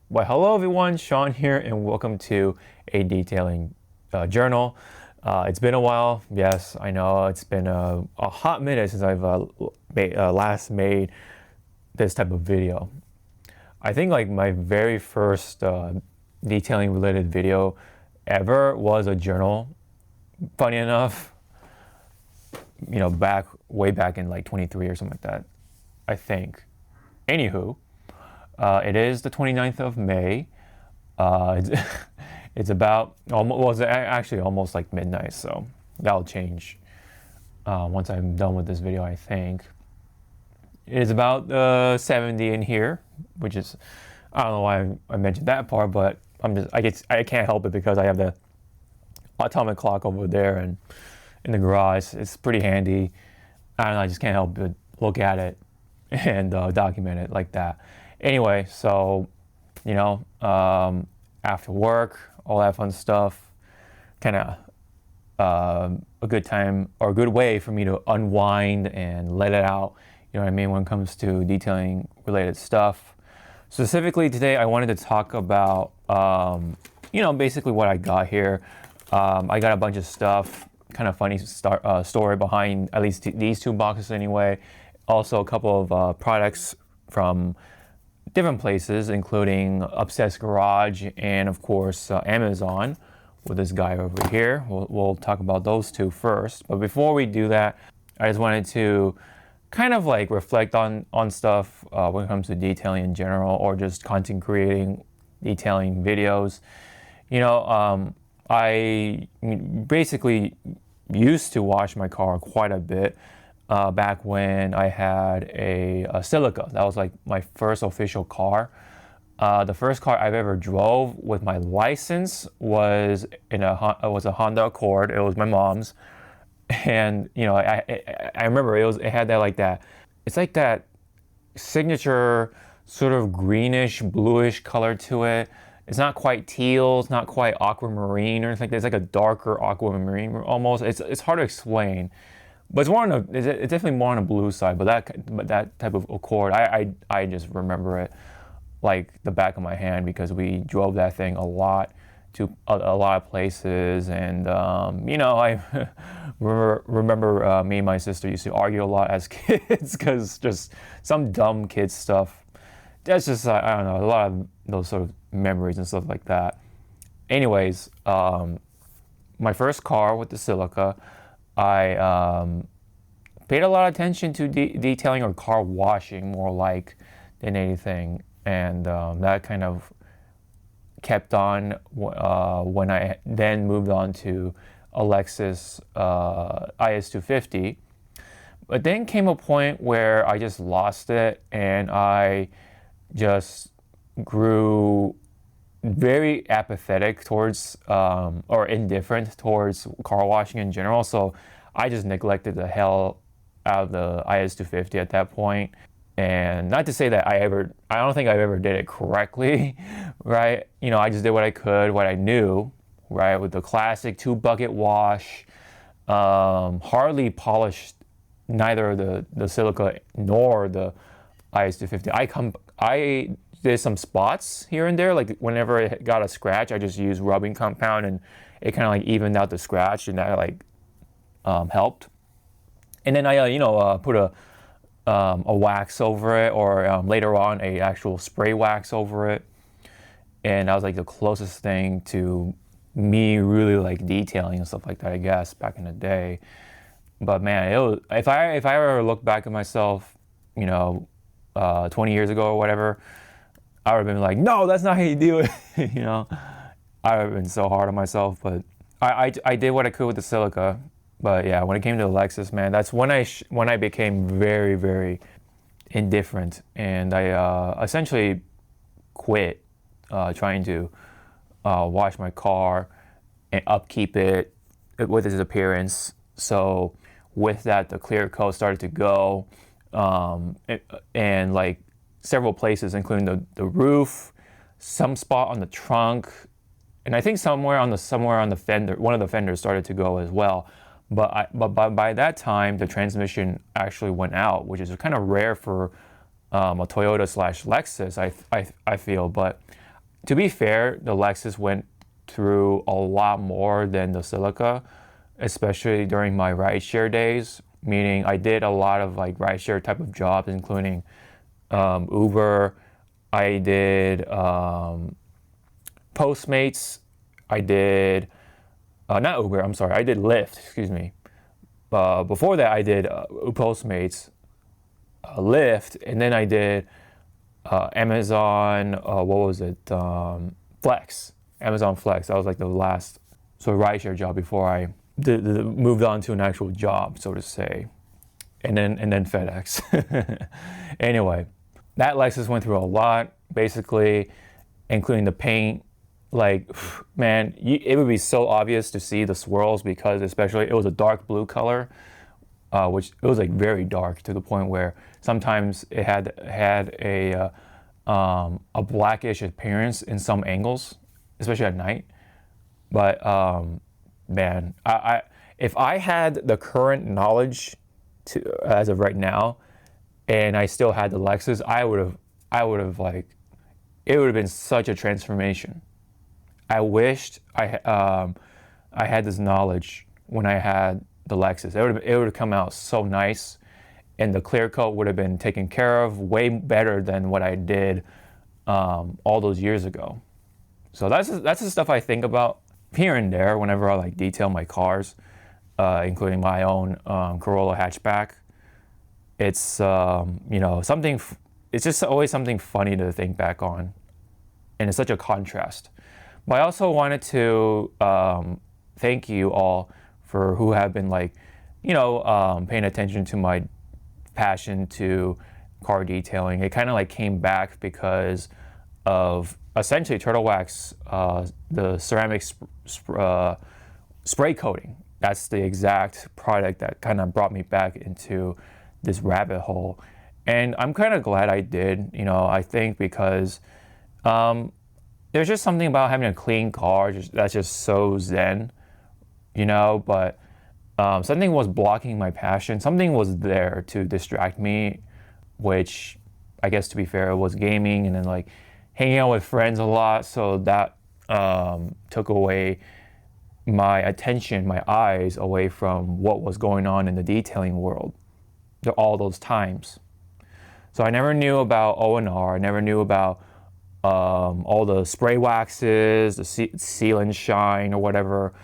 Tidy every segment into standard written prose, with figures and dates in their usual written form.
Well, hello everyone, Sean here, and welcome to a detailing journal. It's been a while. Yes, I know it's been a hot minute since I've last made this type of video. I think like my very first detailing related video ever was a journal. Funny enough, way back in like 23 or something like that, I think. Anywho, it is the 29th of May. It's, it's about almost, well, it's actually almost like midnight, so that'll change once I'm done with this video, I think. It is about 70 in here, which is, I don't know why I mentioned that part, but I can't help it because I have the atomic clock over there and in the garage. It's pretty handy. I don't know, I just can't help but look at it and document it like that. Anyway, so after work, all that fun stuff, kind of a good time or a good way for me to unwind and let it out. You know what I mean when it comes to detailing related stuff. Specifically today, I wanted to talk about basically what I got here. I got a bunch of stuff, kind of funny story behind at least these two boxes anyway. Also a couple of products from different places, including Obsessed Garage and of course Amazon with this guy over here. We'll talk about those two first. But before we do that, I just wanted to kind of like reflect on stuff when it comes to detailing in general or just content creating, detailing videos. I basically used to wash my car quite a bit back when I had a Celica. That was like my first official car. The first car I've ever drove with my license was a Honda Accord. It was my mom's, and I remember it had that it's like that signature sort of greenish bluish color to it. It's not quite teal, it's not quite aquamarine or anything like that. It's like a darker aquamarine almost. It's hard to explain. But it's definitely more on the blue side. But that type of Accord, I just remember it like the back of my hand because we drove that thing a lot to a lot of places, and I remember me and my sister used to argue a lot as kids because just some dumb kid stuff. That's just I don't know, a lot of those sort of memories and stuff like that. Anyways, my first car with the Celica, I paid a lot of attention to detailing or car washing more like than anything, and that kind of kept on when I then moved on to a Lexus IS250. But then came a point where I just lost it and I just grew very apathetic towards or indifferent towards car washing in general. So I just neglected the hell out of the IS250 at that point. And not to say that I don't think I ever did it correctly, right? I just did what I could, what I knew, right? With the classic 2-bucket wash, hardly polished neither the Celica nor the IS250. I did some spots here and there, like whenever it got a scratch, I just used rubbing compound and it kind of like evened out the scratch, and that like helped. And then I put a wax over it, or later on a actual spray wax over it, and that was like the closest thing to me really like detailing and stuff like that, I guess, back in the day. But man, if I ever look back at myself 20 years ago or whatever, I would have been like, no, that's not how you do it. I would have been so hard on myself. But I did what I could with the Celica. But yeah, when it came to the Lexus, man, that's when I became very, very indifferent, and I essentially quit trying to wash my car and upkeep it with its appearance. So with that, the clear coat started to go, and like several places, including the roof, some spot on the trunk, and I think somewhere on the fender, one of the fenders started to go as well. But by that time, the transmission actually went out, which is kind of rare for a Toyota / Lexus, I feel. But to be fair, the Lexus went through a lot more than the Celica, especially during my rideshare days. Meaning, I did a lot of like rideshare type of jobs, including Uber. I did Postmates. I did not Uber. I'm sorry. I did Lyft. Excuse me. Before that, I did Postmates, Lyft, and then I did Amazon. What was it? Flex. Amazon Flex. That was like the last sort of rideshare job before I moved on to an actual job, so to say, and then FedEx. Anyway, that Lexus went through a lot, basically, including the paint. Like, man, it would be so obvious to see the swirls because, especially, it was a dark blue color, which it was like very dark to the point where sometimes it had a blackish appearance in some angles, especially at night. But man, if I had the current knowledge as of right now, and I still had the Lexus, I would have like, it would have been such a transformation. I wished I had this knowledge when I had the Lexus. It would have come out so nice, and the clear coat would have been taken care of way better than what I did all those years ago. So that's the stuff I think about here and there whenever I like detail my cars, including my own Corolla hatchback. It's something. It's just always something funny to think back on, and it's such a contrast. But I also wanted to thank you all for who have been like, paying attention to my passion to car detailing. It kind of like came back because of essentially Turtle Wax, the ceramic spray coating. That's the exact product that kind of brought me back into this rabbit hole. And I'm kind of glad I did, I think because there's just something about having a clean car that's just so zen, but something was blocking my passion. Something was there to distract me, which I guess to be fair was gaming and then like hanging out with friends a lot. So that took away my attention, my eyes away from what was going on in the detailing world all those times. So I never knew about O&R. I never knew about all the spray waxes, the seal and shine or whatever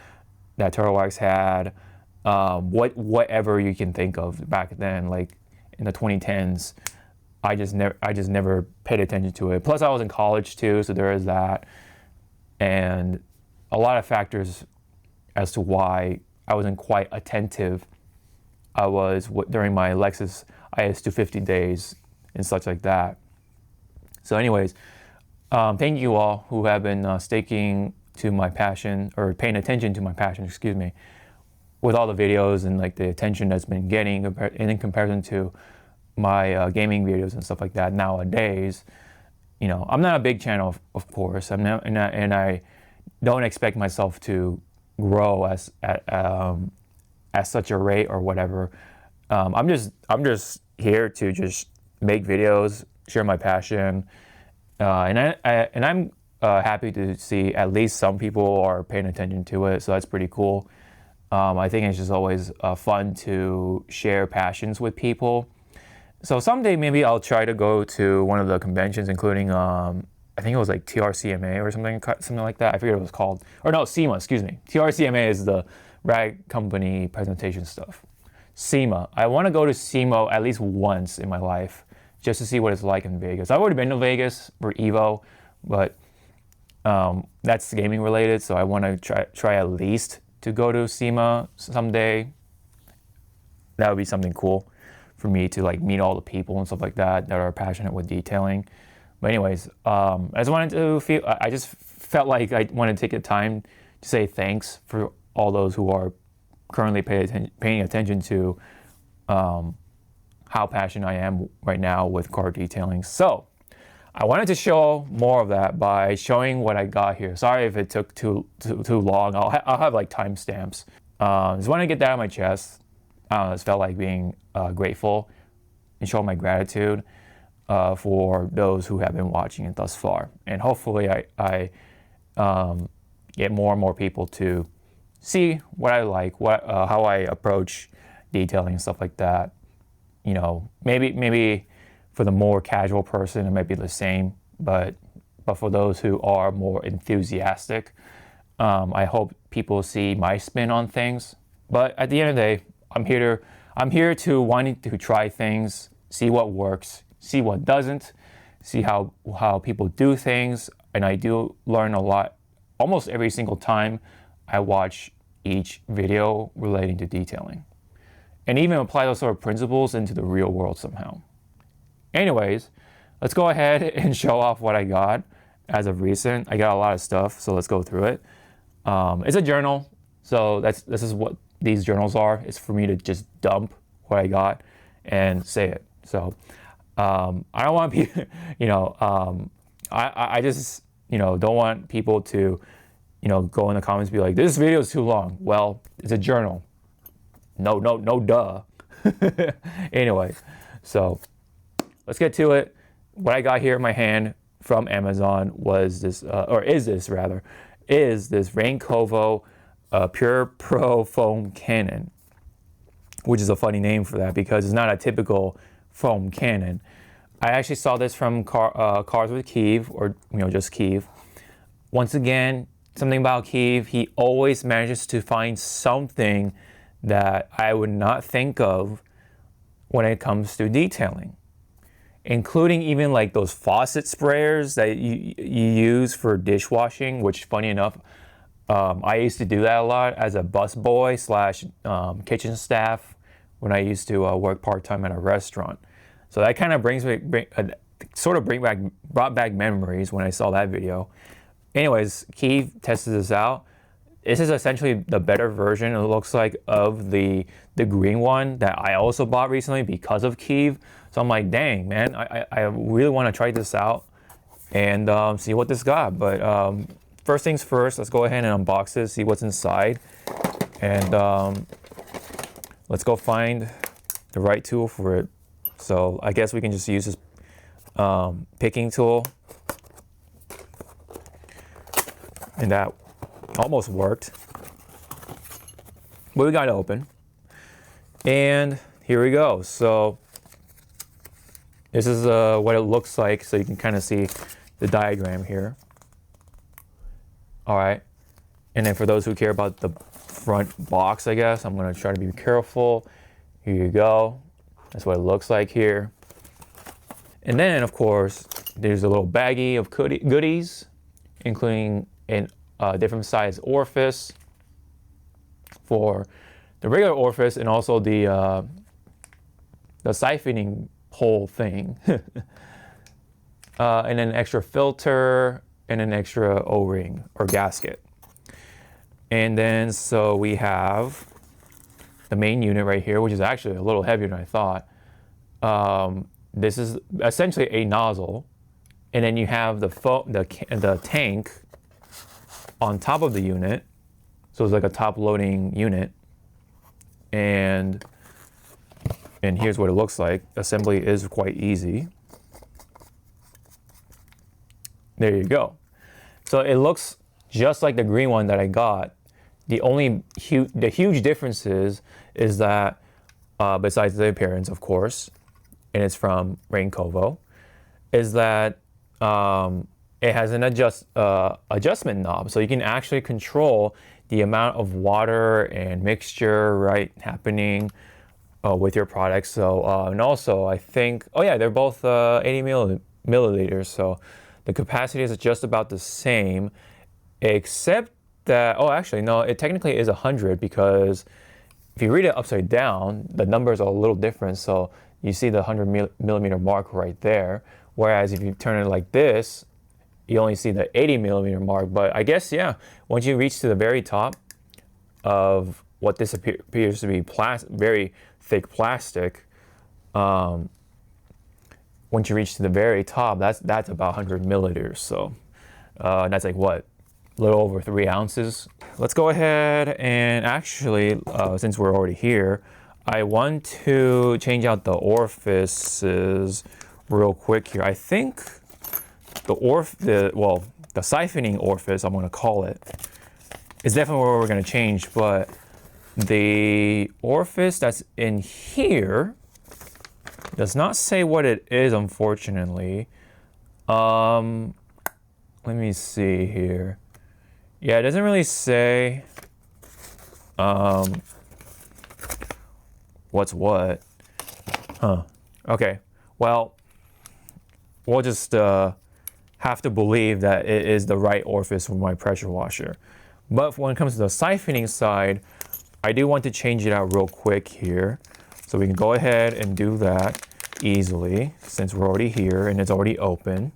that Turtle Wax had. Whatever you can think of back then, like in the 2010s, I just never paid attention to it. Plus, I was in college too, so there is that, and a lot of factors as to why I wasn't quite attentive. I was during my Lexus IS250 days and such like that. So, anyways, thank you all who have been sticking to my passion or paying attention to my passion. Excuse me. With all the videos and like the attention that's been getting in comparison to my gaming videos and stuff like that nowadays, I'm not a big channel, of course. And I don't expect myself to grow at such a rate or whatever. I'm just here to just make videos, share my passion, and I'm happy to see at least some people are paying attention to it. So that's pretty cool. I think it's just always fun to share passions with people. So someday maybe I'll try to go to one of the conventions, including I think it was like TRCMA or something like that. I forget what it was called. Or no, SEMA, excuse me. TRCMA is the rag company presentation stuff. SEMA. I want to go to SEMA at least once in my life just to see what it's like in Vegas. I've already been to Vegas for Evo, but that's gaming related, so I want to try at least to go to SEMA someday. That would be something cool for me to like meet all the people and stuff like that are passionate with detailing. But anyways, I just felt like I wanted to take the time to say thanks for all those who are currently paying attention to how passionate I am right now with car detailing. So I wanted to show more of that by showing what I got here. Sorry if it took too long. I'll have like timestamps. Just want to get that out of my chest. I just felt like being grateful and showing my gratitude. for those who have been watching it thus far. And hopefully I get more and more people to see what I like, how I approach detailing and stuff like that. You know, maybe for the more casual person, it might be the same, but for those who are more enthusiastic, I hope people see my spin on things. But at the end of the day, I'm here to wanting to try things, see what works, see what doesn't, see how people do things, and I do learn a lot almost every single time I watch each video relating to detailing, and even apply those sort of principles into the real world somehow. Anyways, let's go ahead and show off what I got as of recent. I got a lot of stuff, so let's go through it. It's a journal, so this is what these journals are. It's for me to just dump what I got and say it. So I don't want people, I just, don't want people to, go in the comments and be like, this video is too long. Well, it's a journal. No, duh. Anyway, so let's get to it. What I got here in my hand from Amazon was this, is this Rain Kovo Pure Pro Foam Cannon, which is a funny name for that because it's not a typical foam cannon. I actually saw this from Cars with Keeve, or just Keeve. Once again, something about Keeve, he always manages to find something that I would not think of when it comes to detailing, including even like those faucet sprayers that you use for dishwashing, which funny enough, I used to do that a lot as a busboy / kitchen staff when I used to work part-time at a restaurant. So that kind of brought back memories when I saw that video. Anyways, Keeve tested this out. This is essentially the better version, it looks like, of the green one that I also bought recently because of Keeve. So I'm like, dang, man, I really want to try this out and see what this got. But first things first, let's go ahead and unbox this, see what's inside. And let's go find the right tool for it. So I guess we can just use this picking tool. And that almost worked. But we got to open. And here we go. So this is what it looks like. So you can kind of see the diagram here. All right. And then for those who care about the front box, I guess, I'm going to try to be careful. Here you go. That's what it looks like here. And then, of course, there's a little baggie of goodies, including a different size orifice for the regular orifice and also the siphoning hole thing. And an extra filter and an extra O-ring or gasket. And then so we have the main unit right here, which is actually a little heavier than I thought. This is essentially a nozzle, and then you have the tank on top of the unit, so it's like a top loading unit. And here's what it looks like. Assembly is quite easy. There you go. So it looks just like the green one that I got. The huge difference is that besides the appearance, of course, and it's from Rain Kovo, is that it has an adjustment knob, so you can actually control the amount of water and mixture happening with your products. So and also I think, they're both 80 milliliters, so the capacity is just about the same, except that, actually no, it technically is 100, because if you read it upside down, the numbers are a little different. So you see the 100 millimeter mark right there, whereas if you turn it like this, you only see the 80 millimeter mark. But I guess, once you reach to the very top of what this appears to be very thick plastic, once you reach to the very top, that's about 100 milliliters. So that's like what? A little over 3 ounces. Let's go ahead and actually, since we're already here, I want to change out the orifices real quick here. I think the siphoning orifice, I'm going to call it, is definitely where we're going to change, but the orifice that's in here does not say what it is, unfortunately. Let me see here. Yeah, it doesn't really say what's what. Huh. Okay. Well, we'll just have to believe that it is the right orifice for my pressure washer. But when it comes to the siphoning side, I do want to change it out real quick here. So we can go ahead and do that easily since we're already here and it's already open.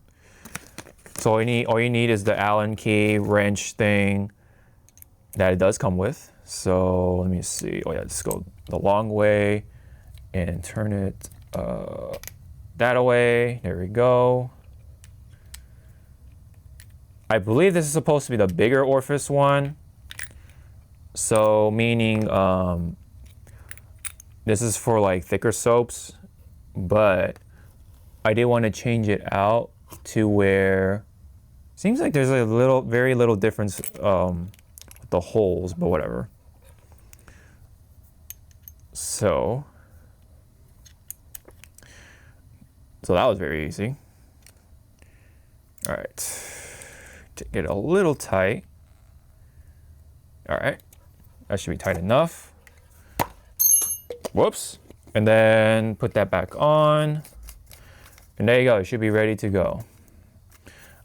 So all you need is the Allen key wrench thing that it does come with. So let me see. Oh yeah, let's go the long way and turn it that way. There we go. I believe this is supposed to be the bigger orifice one. So meaning this is for like thicker soaps, but I did want to change it out to where seems like there's a very little difference with the holes, but whatever. So that was very easy. All right, get it a little tight. All right, that should be tight enough. Whoops. And then put that back on. And there you go, it should be ready to go.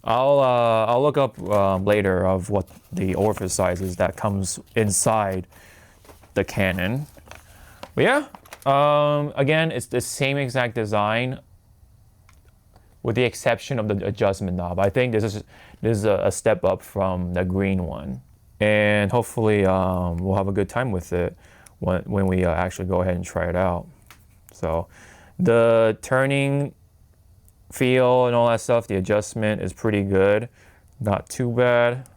I'll look up later of what the orifice size is that comes inside the cannon. But yeah, again, it's the same exact design with the exception of the adjustment knob. I think this is a step up from the green one. And hopefully we'll have a good time with it when we actually go ahead and try it out. So the turning feel and all that stuff, the adjustment is pretty good. Not too bad.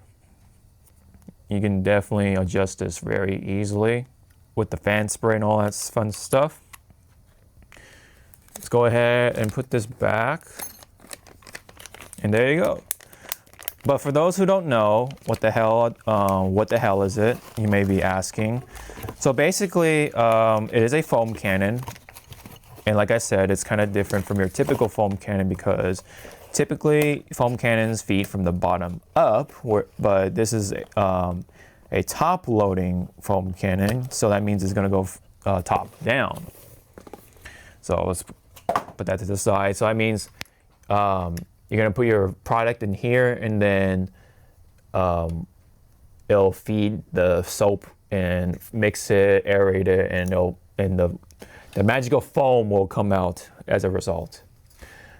You can definitely adjust this very easily with the fan spray and all that fun stuff. Let's go ahead and put this back. And there you go. But for those who don't know, what the hell is it? You may be asking. So basically, it is a foam cannon. And like I said, it's kind of different from your typical foam cannon because typically foam cannons feed from the bottom up, but this is a top loading foam cannon. So that means it's going to go top down. So let's put that to the side. So that means you're going to put your product in here and then it'll feed the soap and mix it, aerate it, and the magical foam will come out as a result.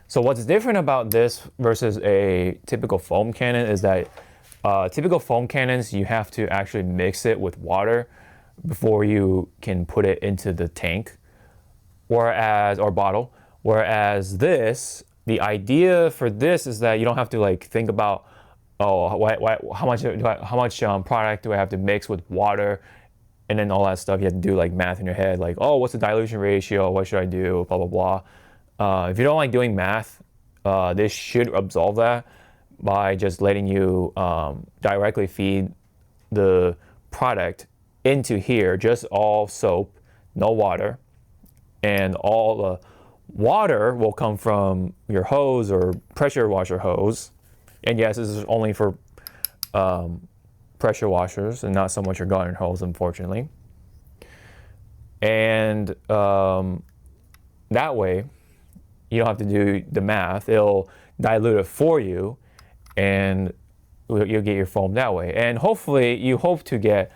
So what's different about this versus a typical foam cannon is that typical foam cannons, you have to actually mix it with water before you can put it into the tank or bottle. Whereas this, the idea for this is that you don't have to like think about, oh, how much product do I have to mix with water? And then all that stuff, you have to do like math in your head, like, oh, what's the dilution ratio? What should I do? Blah, blah, blah. If you don't like doing math, this should absolve that by just letting you directly feed the product into here, just all soap, no water. And all the water will come from your hose or pressure washer hose. And yes, this is only for pressure washers and not so much your garden hose, unfortunately. And that way, you don't have to do the math. It'll dilute it for you, and you'll get your foam that way. And hopefully, you hope to get,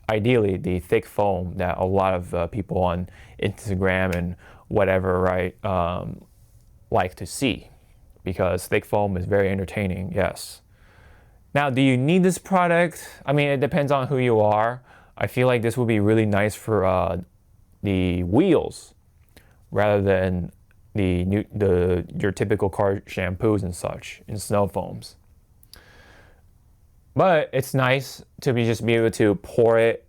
ideally, the thick foam that a lot of people on Instagram and whatever, right, like to see. Because thick foam is very entertaining, yes. Now, do you need this product? I mean, it depends on who you are. I feel like this would be really nice for the wheels rather than your typical car shampoos and such in snow foams. But it's nice to just be able to pour it,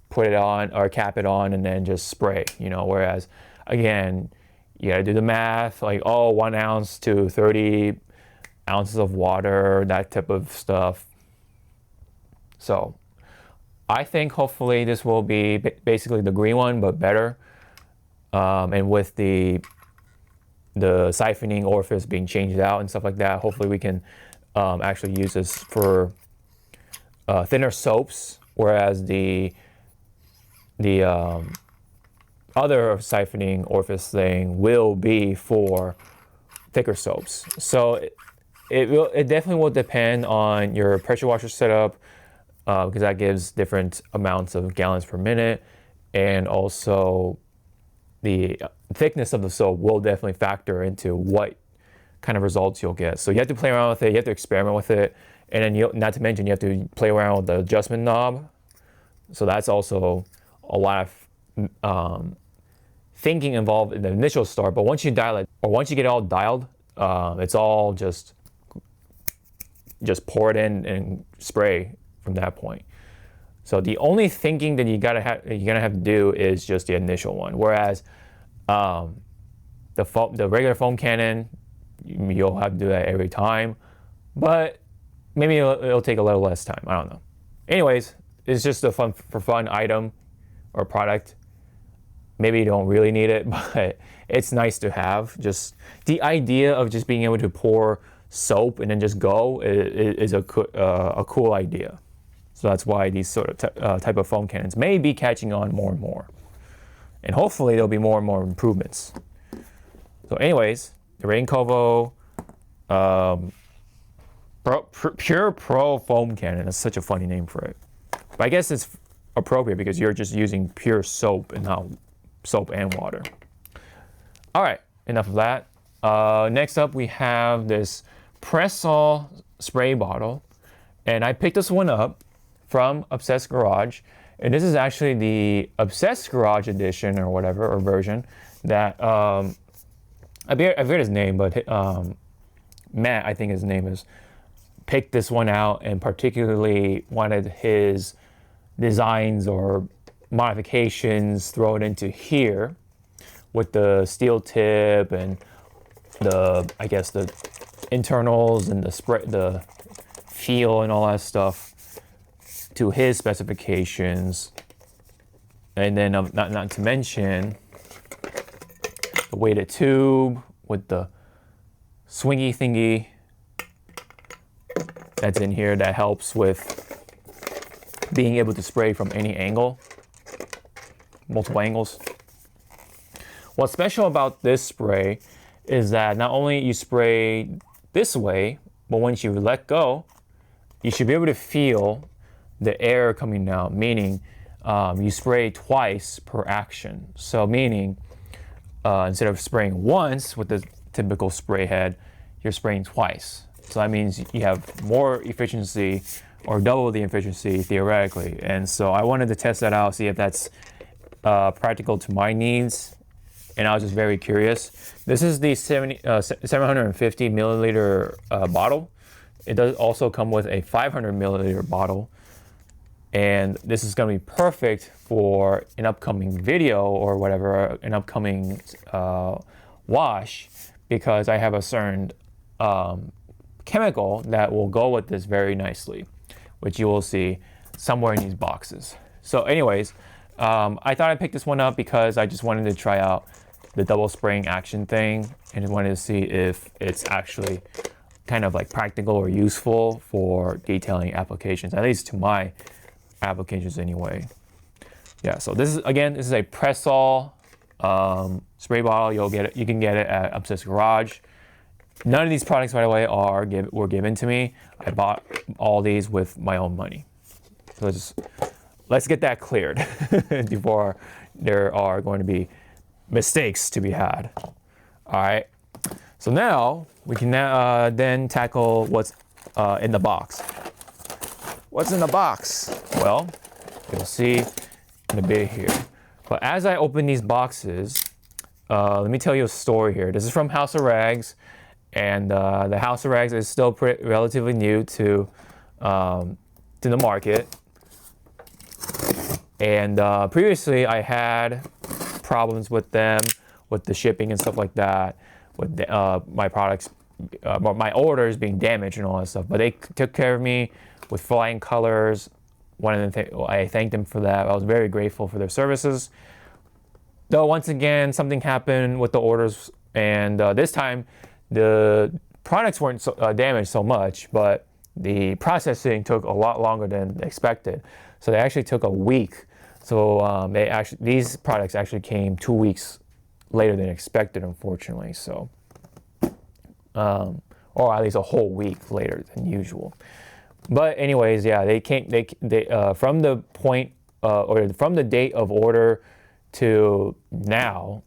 put it on, or cap it on, and then just spray, you know, whereas, again, you gotta do the math, like, oh, 1 ounce to 30 ounces of water, that type of stuff. So I think hopefully this will be basically the green one, but better. And with the siphoning orifice being changed out and stuff like that, hopefully we can actually use this for thinner soaps, whereas the other siphoning orifice thing will be for thicker soaps. So it definitely will depend on your pressure washer setup, because that gives different amounts of gallons per minute, and also the thickness of the soap will definitely factor into what kind of results you'll get. So you have to play around with it, you have to experiment with it, and then not to mention you have to play around with the adjustment knob. So that's also a lot of thinking involved in the initial start. But once you dial it, or once you get it all dialed, it's all just pour it in and spray from that point. So the only thinking that you're gonna have to do is just the initial one. Whereas the regular foam cannon, you'll have to do that every time, but maybe it'll take a little less time. I don't know. Anyways, it's just a fun item or product. Maybe you don't really need it, but it's nice to have. Just the idea of just being able to pour soap and then just go is a cool idea. So that's why these sort of type of foam cannons may be catching on more and more. And hopefully there'll be more and more improvements. So anyways, the Rain Kovo Pure Pro Foam Cannon. That's such a funny name for it. But I guess it's appropriate because you're just using pure soap and not soap and water. All right, enough of that. Next up, we have this Press-All spray bottle. And I picked this one up from Obsessed Garage. And this is actually the Obsessed Garage edition or whatever, or version that, I forget his name, but Matt, I think his name is, picked this one out and particularly wanted his designs or modifications thrown into here with the steel tip and I guess the internals and the feel and all that stuff to his specifications. And then not to mention the weighted tube with the swingy thingy that's in here that helps with being able to spray from any angle, multiple angles. What's special about this spray is that not only you spray this way, but once you let go, you should be able to feel the air coming out, meaning you spray twice per action. So meaning instead of spraying once with the typical spray head, you're spraying twice. So that means you have more efficiency or double the efficiency theoretically. And so I wanted to test that out, see if that's practical to my needs. And I was just very curious. This is the 750 milliliter bottle. It does also come with a 500 milliliter bottle. And this is going to be perfect for an upcoming video or whatever, an upcoming wash, because I have a certain chemical that will go with this very nicely, which you will see somewhere in these boxes. So anyways, I thought I'd pick this one up because I just wanted to try out the double spraying action thing and just wanted to see if it's actually kind of like practical or useful for detailing applications, at least to my applications anyway. Yeah, so this is a Press-All spray bottle. You can get it at Obsessed Garage. None of these products, by the way, were given to me. I bought all these with my own money. So let's get that cleared before there are going to be mistakes to be had. All right. So now we can then tackle what's in the box. What's in the box? Well, you'll see in a bit here. But as I open these boxes, let me tell you a story here. This is from House of Rags, and the House of Rags is still relatively new to the market. And previously, I had problems with them with the shipping and stuff like that, with my products, my orders being damaged and all that stuff. But they took care of me with flying colors. I thanked them for that. I was very grateful for their services. Though once again, something happened with the orders, and this time the products weren't damaged so much, but the processing took a lot longer than expected. So they actually took a week. So these products actually came 2 weeks later than expected, unfortunately. So, or at least a whole week later than usual. But anyways, yeah, they came. They from the point or from the date of order to now,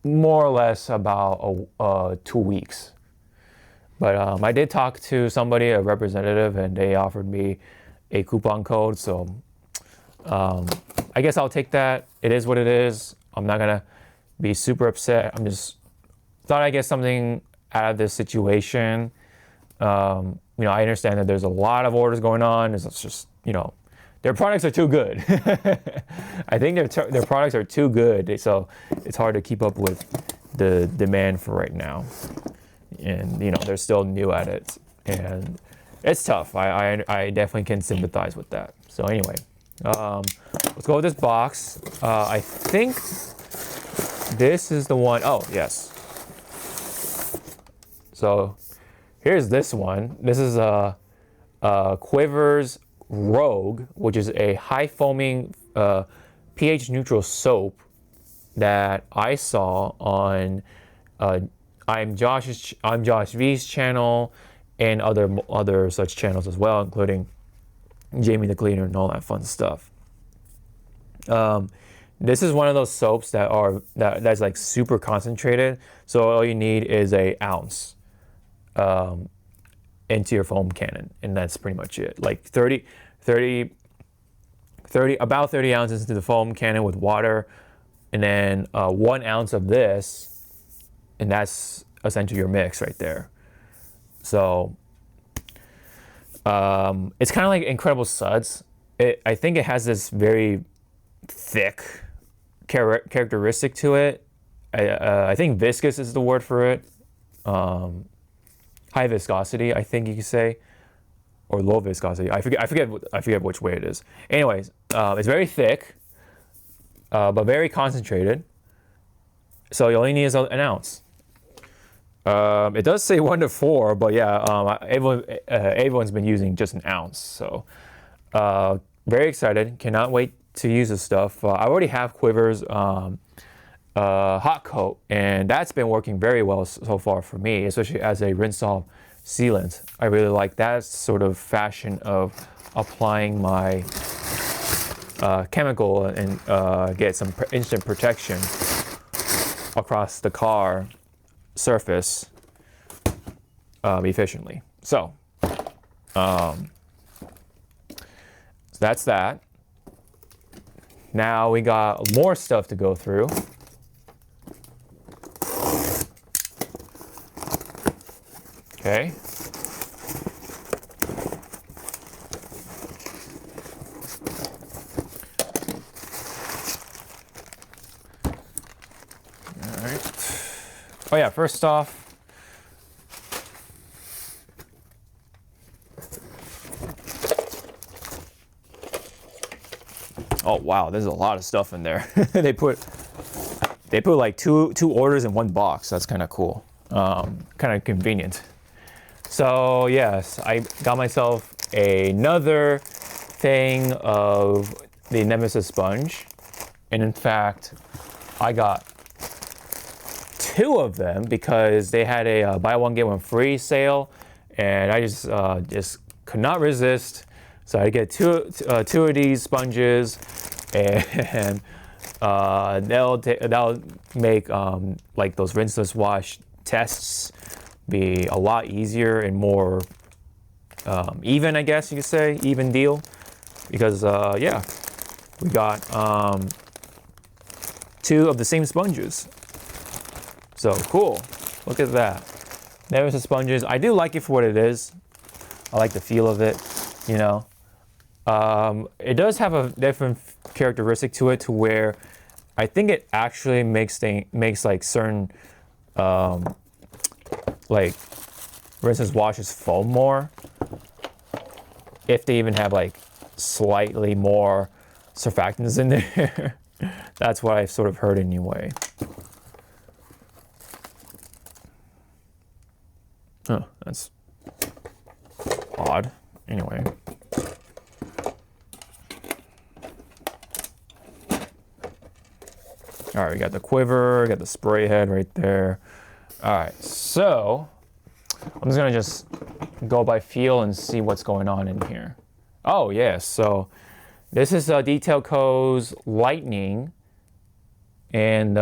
more or less about 2 weeks. But I did talk to somebody, a representative, and they offered me a coupon code. So I guess I'll take that. It is what it is. I'm not gonna be super upset. I'm just thought I'd get something out of this situation. I understand that there's a lot of orders going on. It's just, their products are too good. I think their products are too good, so it's hard to keep up with the demand for right now. And they're still new at it, and it's tough. I definitely can sympathize with that. So anyway, let's go with this box. I think this is the one. Oh yes. So here's this one. This is a Quivers Rogue, which is a high foaming pH neutral soap that I saw on I'm Josh V's channel and other such channels as well, including Jamie the Cleaner and all that fun stuff. This is one of those soaps that's like super concentrated. So all you need is an ounce into your foam cannon, and that's pretty much it. Like 30 ounces into the foam cannon with water, and then 1 ounce of this, and that's essentially your mix right there. So it's kind of like Incredible Suds. I think it has this very thick characteristic to it. I think viscous is the word for it. High viscosity, I think you could say, or low viscosity. I forget which way it is. Anyways, it's very thick, but very concentrated. So you only need an ounce. It does say 1 to 4, but yeah, everyone's been using just an ounce. So very excited. Cannot wait to use this stuff. I already have Quivers hot coat, and that's been working very well so far for me, especially as a rinse-off sealant. I really like that sort of fashion of applying my chemical and get some instant protection across the car surface efficiently. So that's that. Now we got more stuff to go through. Okay. All right. Oh yeah, first off, oh wow, there's a lot of stuff in there. they put like two orders in one box. That's kind of cool. Kind of convenient. So yes, I got myself another thing of the Nemesis sponge, and in fact, I got 2 of them because they had a buy one get one free sale, and I just could not resist. So I get two of these sponges, and that'll make like those rinseless wash tests be a lot easier and more even, I guess you could say, even deal. Because yeah, we got 2 of the same sponges. So cool, look at that. There's the sponges. I do like it for what it is. I like the feel of it, you know. It does have a different characteristic to it, to where I think it actually makes like certain like rinses washes foam more if they even have like slightly more surfactants in there. That's what I've sort of heard anyway. Oh, that's odd. Anyway. All right, we got the quiver, got the spray head right there. All right, so I'm just gonna go by feel and see what's going on in here. Oh yeah, so this is Detail Co's Lightning, and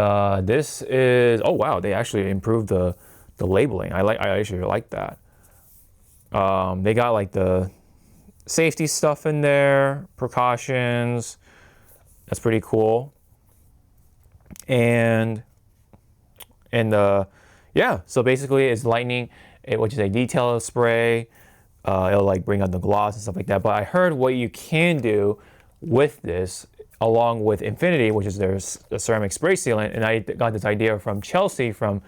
this is, oh wow, they actually improved the labeling. I actually like that. They got like the safety stuff in there, precautions. That's pretty cool. And yeah, so basically it's Lightning, which is a detail spray. It'll like bring out the gloss and stuff like that. But I heard what you can do with this, along with Infinity, which is their ceramic spray sealant. And I got this idea from Chelsea from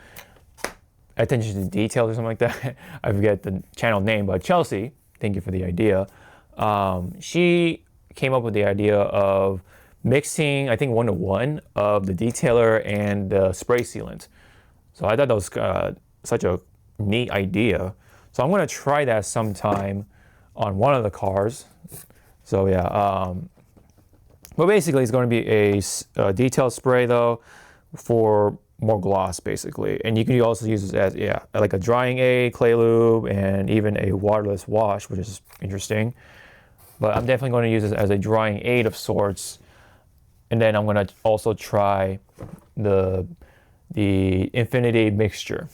Attention to Detail or something like that. I forget the channel name, but Chelsea, thank you for the idea. She came up with the idea of mixing, I think 1-to-1 of the detailer and the spray sealant. So I thought that was such a neat idea. So I'm gonna try that sometime on one of the cars. So yeah, but basically it's gonna be a detail spray though for more gloss basically. And you can also use it as, yeah, like a drying aid, clay lube, and even a waterless wash, which is interesting. But I'm definitely gonna use this as a drying aid of sorts. And then I'm gonna also try the Infinity mixture.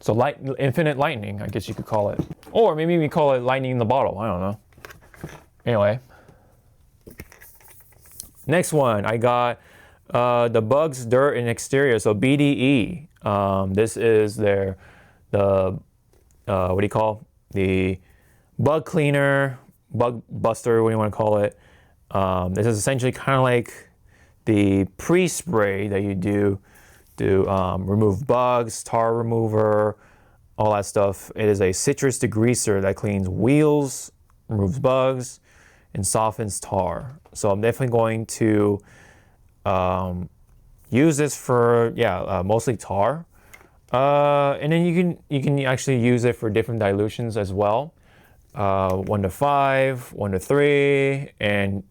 So Infinite Lightning, I guess you could call it. Or maybe we call it Lightning in the bottle, I don't know. Anyway. Next one, I got the Bugs Dirt and Exterior, so BDE. This is what do you call? The bug cleaner, bug buster, what do you want to call it? This is essentially kind of like the pre-spray that you do to remove bugs, tar remover, all that stuff. It is a citrus degreaser that cleans wheels, removes bugs, and softens tar. So I'm definitely going to use this for, yeah, mostly tar. And then you can actually use it for different dilutions as well. 1-to-5, 1-to-3, and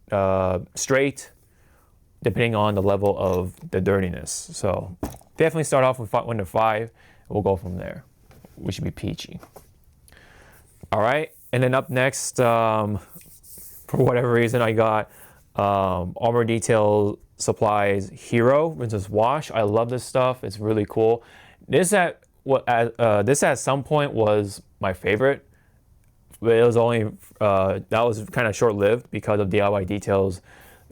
straight, depending on the level of the dirtiness. So definitely start off with 1-to-5. We'll go from there. We should be peachy. All right, and then up next, for whatever reason, I got Armor Detail Supplies Hero Rinseless Wash. I love this stuff. It's really cool. This at some point was my favorite. But it was only, that was kind of short-lived because of DIY Details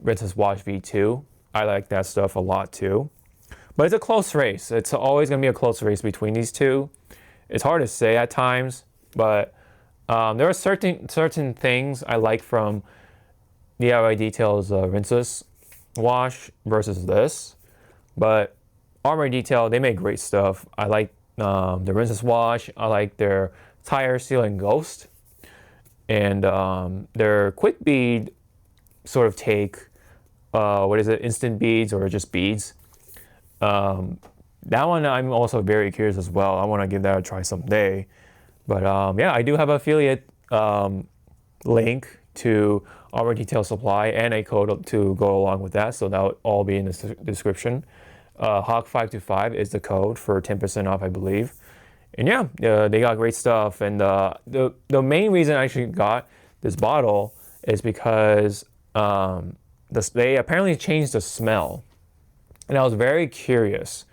Rinseless Wash V2. I like that stuff a lot too. But it's a close race. It's always going to be a close race between these two. It's hard to say at times, but there are certain things I like from DIY Details Rinseless Wash versus this. But Armor Detail, they make great stuff. I like the Rinseless Wash. I like their Tire Seal and Ghost. And their quick bead sort of take, what is it, instant beads or just beads. That one I'm also very curious as well. I want to give that a try someday. But yeah, I do have an affiliate link to Armor Detail Supply and a code to go along with that. So that will all be in the description. Hawk525 is the code for 10% off, I believe. And yeah, they got great stuff. And the main reason I actually got this bottle is because they apparently changed the smell. And I was very curious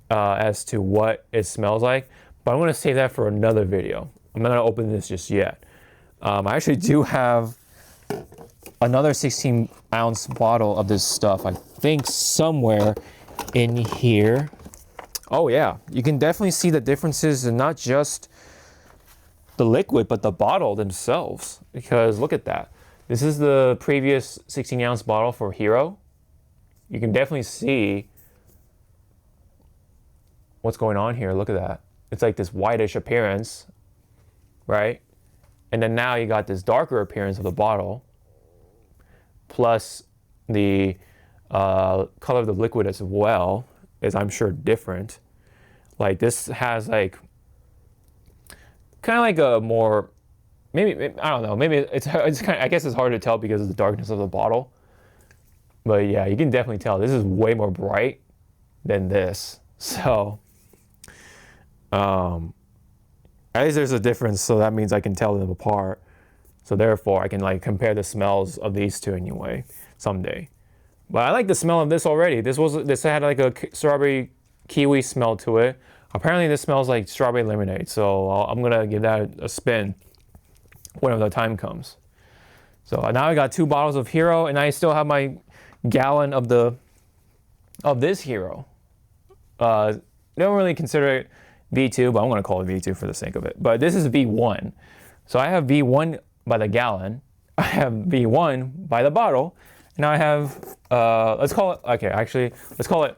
as to what it smells like. But I'm going to save that for another video. I'm not going to open this just yet. I actually do have another 16-ounce bottle of this stuff, I think somewhere in here. Oh yeah, you can definitely see the differences in not just the liquid, but the bottle themselves. Because look at that. This is the previous 16-ounce bottle for Hero. you can definitely see what's going on here. Look at that. It's like this whitish appearance, right? And then now you got this darker appearance of the bottle, plus the color of the liquid as well is, I'm sure, different. Like this has like kind of like a more, maybe I don't know, maybe it's kind of, I guess it's hard to tell because of the darkness of the bottle. But yeah, you can definitely tell this is way more bright than this. So at least there's a difference, so that means I can tell them apart. So therefore I can like compare the smells of these two anyway someday. But I like the smell of this already. This had like a strawberry kiwi smell to it. Apparently this smells like strawberry lemonade, so I'm gonna give that a spin whenever the time comes. So now I got 2 bottles of Hero, and I still have my gallon of this Hero. Don't really consider it V2, but I'm gonna call it V2 for the sake of it. But this is V1. So I have V1 by the gallon, I have V1 by the bottle, and I have, let's call it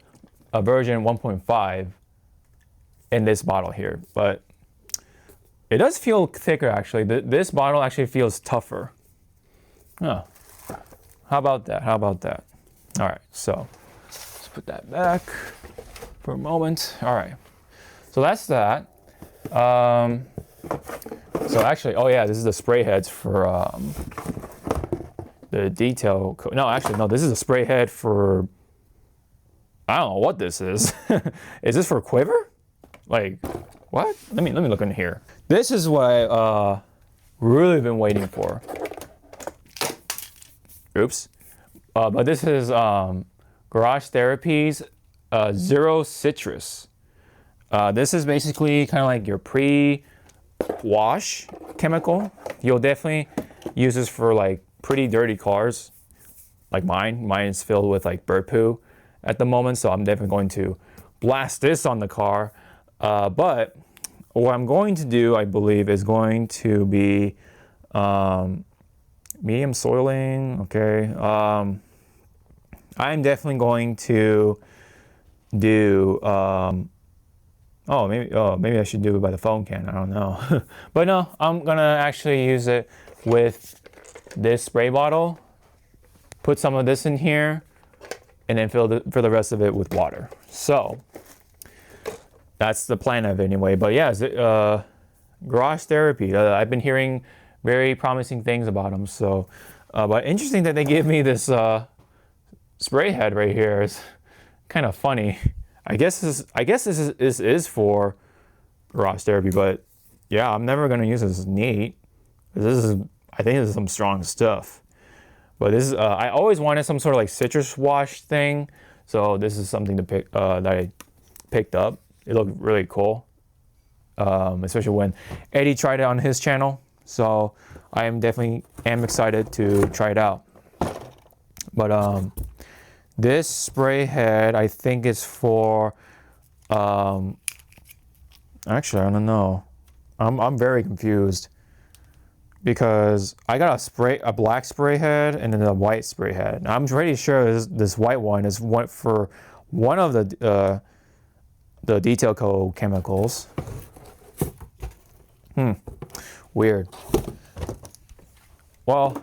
a version 1.5 in this bottle here. But it does feel thicker actually. This bottle actually feels tougher. Oh, how about that? How about that? All right, so let's put that back for a moment. All right, so that's that. So actually, oh yeah, this is the spray heads for the detail. No, actually, no, this is a spray head for, I don't know what this is. Is this for quiver? Like, what? Let me look in here. This is what I really been waiting for. Oops. But this is Garage Therapy's Zero Citrus. This is basically kind of like your pre-wash chemical. You'll definitely use this for like pretty dirty cars, like mine. Mine is filled with like bird poo at the moment, so I'm definitely going to blast this on the car. But what I'm going to do, I believe, is going to be medium soiling. Okay. I'm definitely going to do. Maybe I should do it by the foam can. I don't know. But no, I'm gonna actually use it with this spray bottle. Put some of this in here, and then fill the rest of it with water. So that's the plan of it anyway. But yeah, Garage Therapy. I've been hearing very promising things about them. So, but interesting that they gave me this spray head right here. It's kind of funny. I guess this is for Garage Therapy, but yeah, I'm never gonna use this. Neat. I think this is some strong stuff. But this is I always wanted some sort of like citrus wash thing, so this is something to pick that I picked up. It looked really cool, especially when Eddie tried it on his channel. So I am definitely excited to try it out. But this spray head, I think, is for. Actually, I don't know. I'm very confused because I got a black spray head and then a white spray head. And I'm pretty sure this white one is for one of the detail coat chemicals. Weird. Well,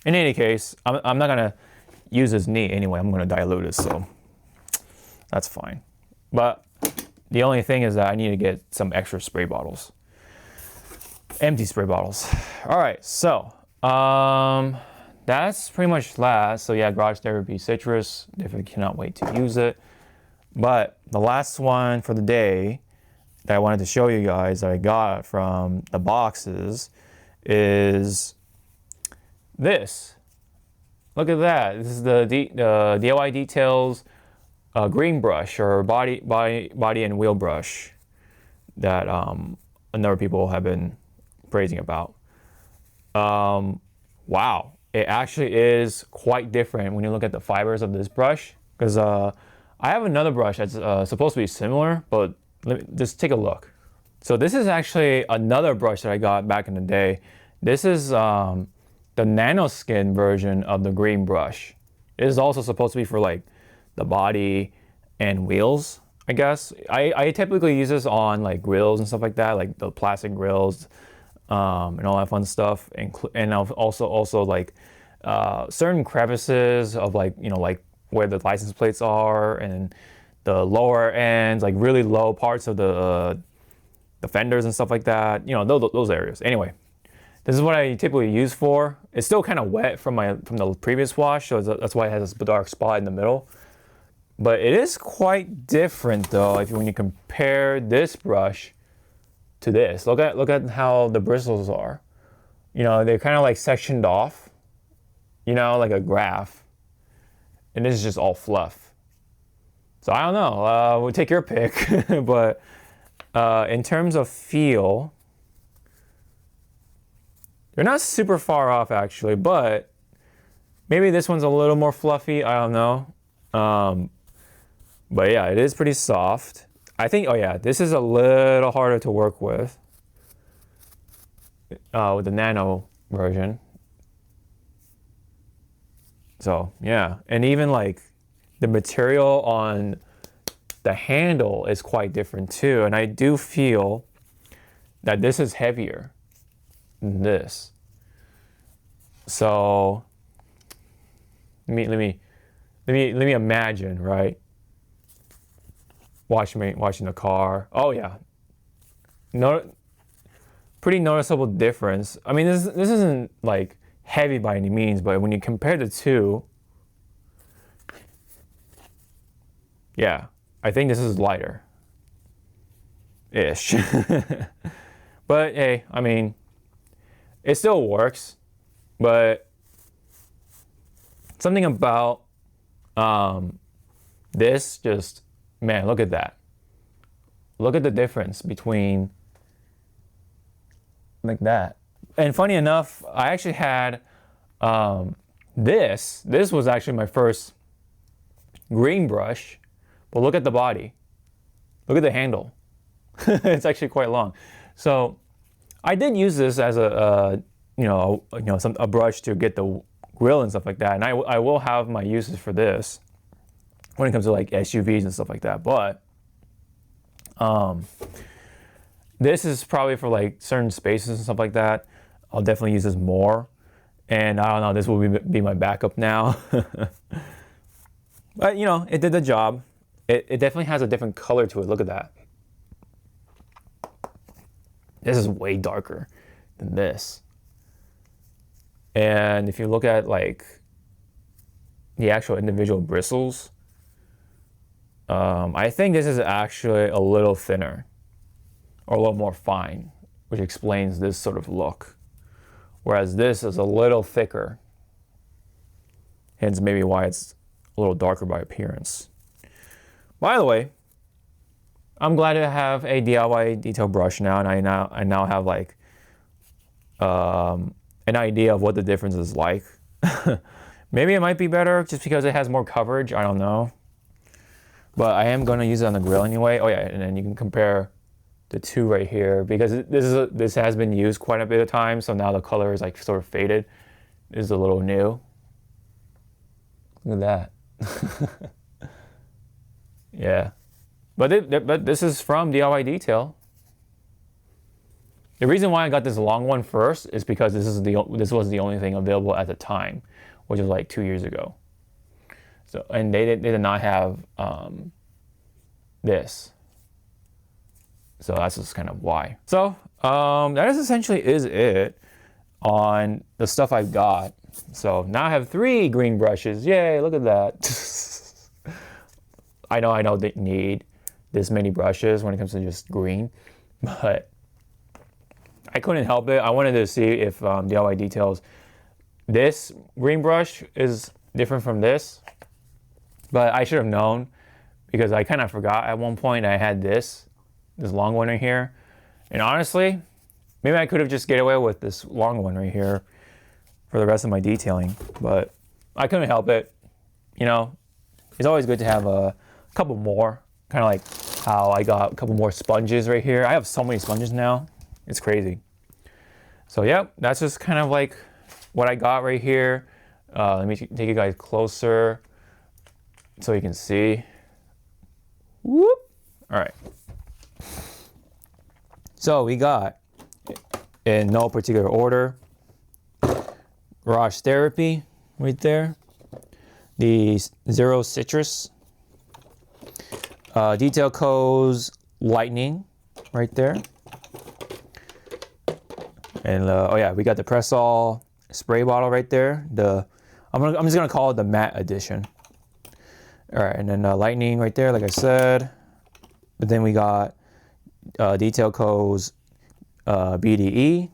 in any case, I'm not gonna use this neat anyway. I'm gonna dilute it, so that's fine. But the only thing is that I need to get some extra spray bottles, empty spray bottles. All right, so that's pretty much that. So yeah, Garage Therapy Citrus. Definitely cannot wait to use it. But the last one for the day that I wanted to show you guys that I got from the boxes is this. Look at that. This is the DIY Details green brush, or body and wheel brush that a number of people have been praising about. Wow, it actually is quite different when you look at the fibers of this brush, because I have another brush that's supposed to be similar, but just take a look. So this is actually another brush that I got back in the day. This is the nanoskin version of the green brush. It is also supposed to be for like the body and wheels, I guess. I typically use this on like grills and stuff like that, like the plastic grills, and all that fun stuff. And also like certain crevices of like, you know, like where the license plates are, and the lower ends, like really low parts of the fenders and stuff like that. You know, those areas. Anyway, this is what I typically use for. It's still kind of wet from the previous wash, so that's why it has this dark spot in the middle. But it is quite different though when you compare this brush to this. Look at how the bristles are. You know, they're kind of like sectioned off, you know, like a graph. And this is just all fluff. So I don't know, we'll take your pick. But in terms of feel, they're not super far off actually, but maybe this one's a little more fluffy, I don't know. But yeah, it is pretty soft. I think, oh yeah, this is a little harder to work with the nano version. So yeah, and even like the material on the handle is quite different too. And I do feel that this is heavier than this. So let me imagine, right? Washing the car. Oh yeah, pretty noticeable difference. I mean, this isn't like heavy by any means, but when you compare the two, yeah, I think this is lighter ish. But hey, I mean, it still works, but something about this just, man, look at that. Look at the difference between like that. And funny enough, I actually had this was actually my first green brush, but look at the body. Look at the handle. It's actually quite long. So I did use this as a brush to get the grill and stuff like that. And I will have my uses for this when it comes to like SUVs and stuff like that. But this is probably for like certain spaces and stuff like that. I'll definitely use this more. And I don't know, this will be my backup now. But you know, it did the job. It definitely has a different color to it. Look at that. This is way darker than this. And if you look at like the actual individual bristles, I think this is actually a little thinner or a little more fine, which explains this sort of look. Whereas this is a little thicker, hence maybe why it's a little darker by appearance. By the way, I'm glad to have a DIY detail brush now, and I now have like an idea of what the difference is like. Maybe it might be better just because it has more coverage. I don't know, but I am going to use it on the grill anyway. Oh yeah, and then you can compare the two right here because this has been used quite a bit of time, so now the color is like sort of faded. This is a little new. Look at that. Yeah. But this is from DIY Detail. The reason why I got this long one first is because this was the only thing available at the time, which was like 2 years ago. So, and they did not have this. So that's just kind of why. So that essentially is it on the stuff I've got. So now I have 3 green brushes. Yay, look at that. I know I don't need this many brushes when it comes to just green, but I couldn't help it. I wanted to see if DIY Details, this green brush is different from this, but I should have known because I kind of forgot at one point I had this long one right here. And honestly, maybe I could have just get away with this long one right here for the rest of my detailing, but I couldn't help it. You know, it's always good to have a couple more, kind of like how I got a couple more sponges right here. I have so many sponges now. It's crazy. So yeah, that's just kind of like what I got right here. Let me take you guys closer. so you can see. Whoop. All right. So we got, in no particular order, Garage Therapy right there. The Zero Citrus. Detail Co's Lightning right there. And oh yeah, we got the Press-All spray bottle right there. I'm just gonna call it the matte edition. All right, and then Lightning right there, like I said. But then we got Detail Co's BDE,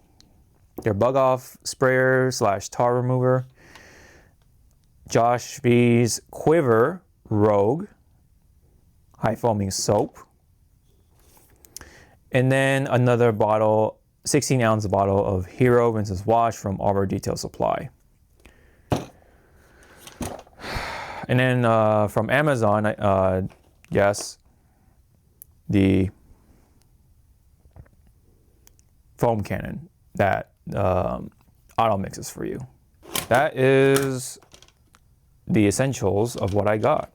their bug off sprayer / tar remover. Josh V's Quiver Rogue high foaming soap. And then another bottle, 16-ounce bottle of Hero Rinseless Wash from Arbor Detail Supply. And then from Amazon, yes, the foam cannon that auto mixes for you. That is the essentials of what I got.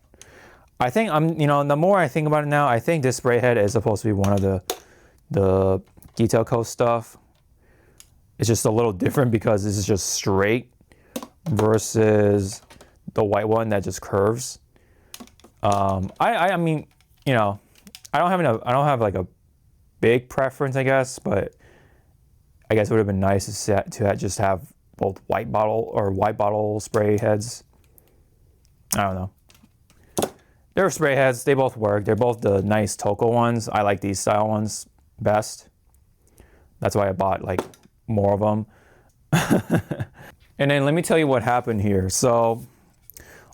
I think the more I think about it now, I think this spray head is supposed to be one of the Detail Co stuff. It's just a little different because this is just straight versus the white one that just curves. I mean, I don't have like a big preference, I guess, but I guess it would have been nice to just have both white bottle spray heads. I don't know. They're spray heads. They both work. They're both the nice Toko ones. I like these style ones best. That's why I bought like more of them. And then let me tell you what happened here. So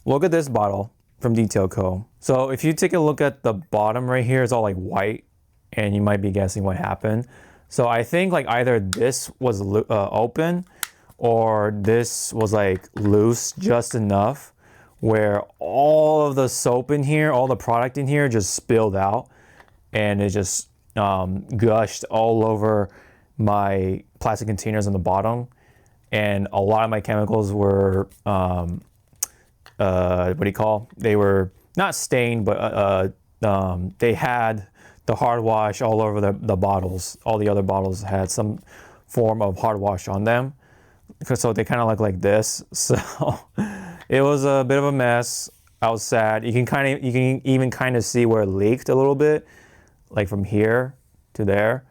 look at this bottle from Detail Co. So if you take a look at the bottom right here, it's all like white, and you might be guessing what happened. So I think like either this was open or this was like loose just enough where all of the soap in here, all the product in here just spilled out, and it just gushed all over my plastic containers on the bottom. And a lot of my chemicals were, they were not stained, but they had the hard wash all over the bottles. All the other bottles had some form of hard wash on them. So they kind of look like this. So it was a bit of a mess. I was sad. You can even kind of see where it leaked a little bit, like from here to there.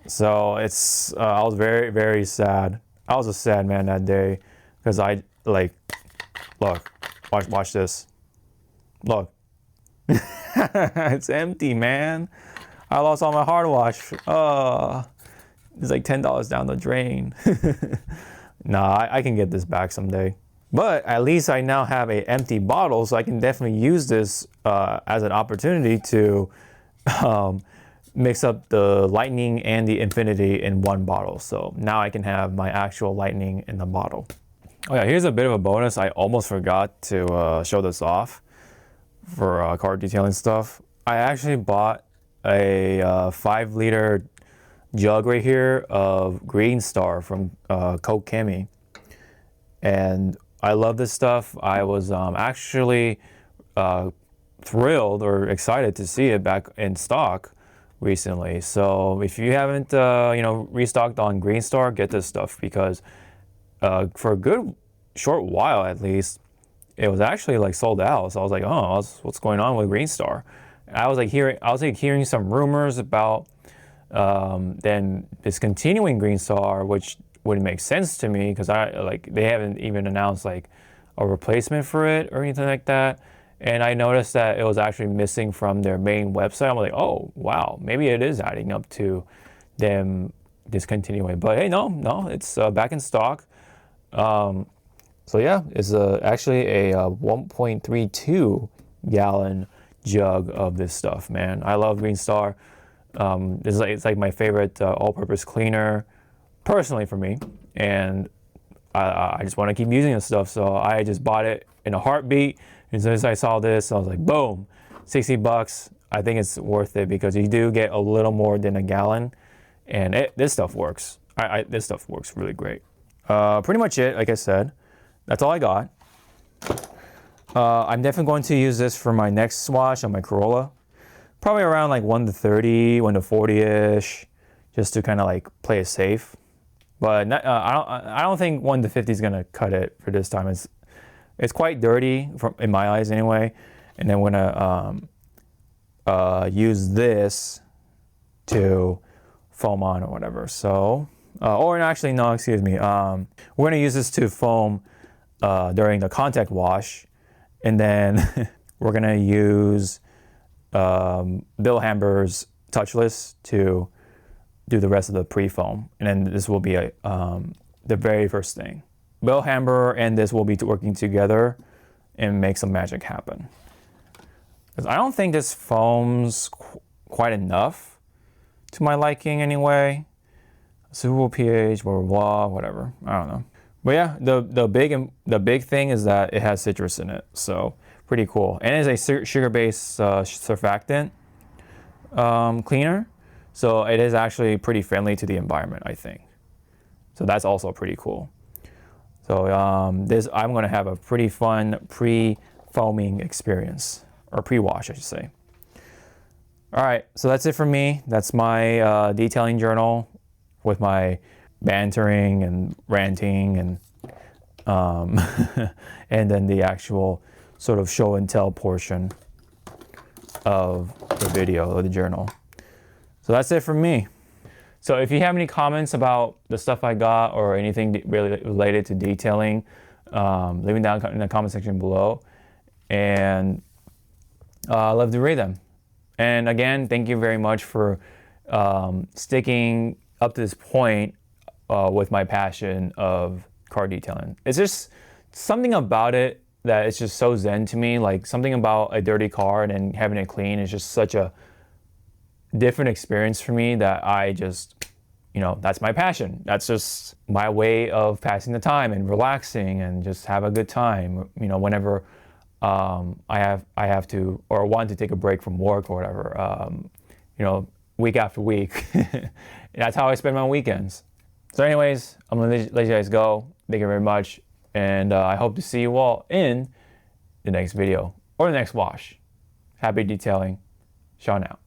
So it's I was very, very sad. I was a sad man that day because look, watch this. Look, it's empty, man. I lost all my hard wash. It's like $10 down the drain. Nah, I can get this back someday. But at least I now have an empty bottle, so I can definitely use this as an opportunity to mix up the Lightning and the Infinity in one bottle. So now I can have my actual Lightning in the bottle. Oh yeah, here's a bit of a bonus. I almost forgot to show this off for car detailing stuff. I actually bought a 5-liter jug right here of Green Star from Coke Chemi. And I love this stuff. I was actually thrilled or excited to see it back in stock recently. So if you haven't restocked on Green Star, get this stuff, because for a good short while at least, it was actually like sold out. So I was like, oh, what's going on with Green Star? And I was hearing some rumors about then discontinuing Green Star, which would make sense to me because they haven't even announced like a replacement for it or anything like that. And I noticed that it was actually missing from their main website. I'm like, oh wow, maybe it is adding up to them discontinuing. But hey, no, it's back in stock. So yeah, it's actually a 1.32 gallon jug of this stuff, man. I love Green Star. It's like my favorite all-purpose cleaner, personally for me, and I just want to keep using this stuff. So I just bought it in a heartbeat. As soon as I saw this, I was like, boom, $60. I think it's worth it because you do get a little more than a gallon, and this stuff works. This stuff works really great. Pretty much it, like I said. That's all I got. I'm definitely going to use this for my next wash on my Corolla. Probably around like 1 to 30, 1 to 40-ish, just to kind of like play it safe. But not, I don't think 1 to 50 is gonna cut it for this time. It's quite dirty in my eyes anyway. And then we're gonna use this to foam on or whatever. So, or actually no, excuse me. We're gonna use this to foam during the contact wash, and then we're gonna use Bill Hamber's touchless to do the rest of the pre-foam, and then this will be the very first thing. Bill Hamber and this will be working together and make some magic happen. Because I don't think this foams quite enough to my liking anyway. Suitable pH, blah blah blah, whatever. I don't know. But yeah, the big thing is that it has citrus in it, so pretty cool. And it's a sugar-based surfactant cleaner. So it is actually pretty friendly to the environment, I think. So that's also pretty cool. So I'm going to have a pretty fun pre-foaming experience, or pre-wash, I should say. All right, so that's it for me. That's my detailing journal with my bantering and ranting and and then the actual sort of show and tell portion of the video or the journal. So that's it from me. So if you have any comments about the stuff I got or anything really related to detailing, leave them down in the comment section below, and I'd love to read them. And again, thank you very much for sticking up to this point with my passion of car detailing. It's just something about it that is just so zen to me. Like something about a dirty car and then having it clean is just such a different experience for me that I just, that's my passion. That's just my way of passing the time and relaxing and just have a good time. Whenever I have to or want to take a break from work or whatever, week after week. That's how I spend my weekends. So anyways, I'm gonna let you guys go. Thank you very much. And I hope to see you all in the next video or the next wash. Happy detailing. Sean out.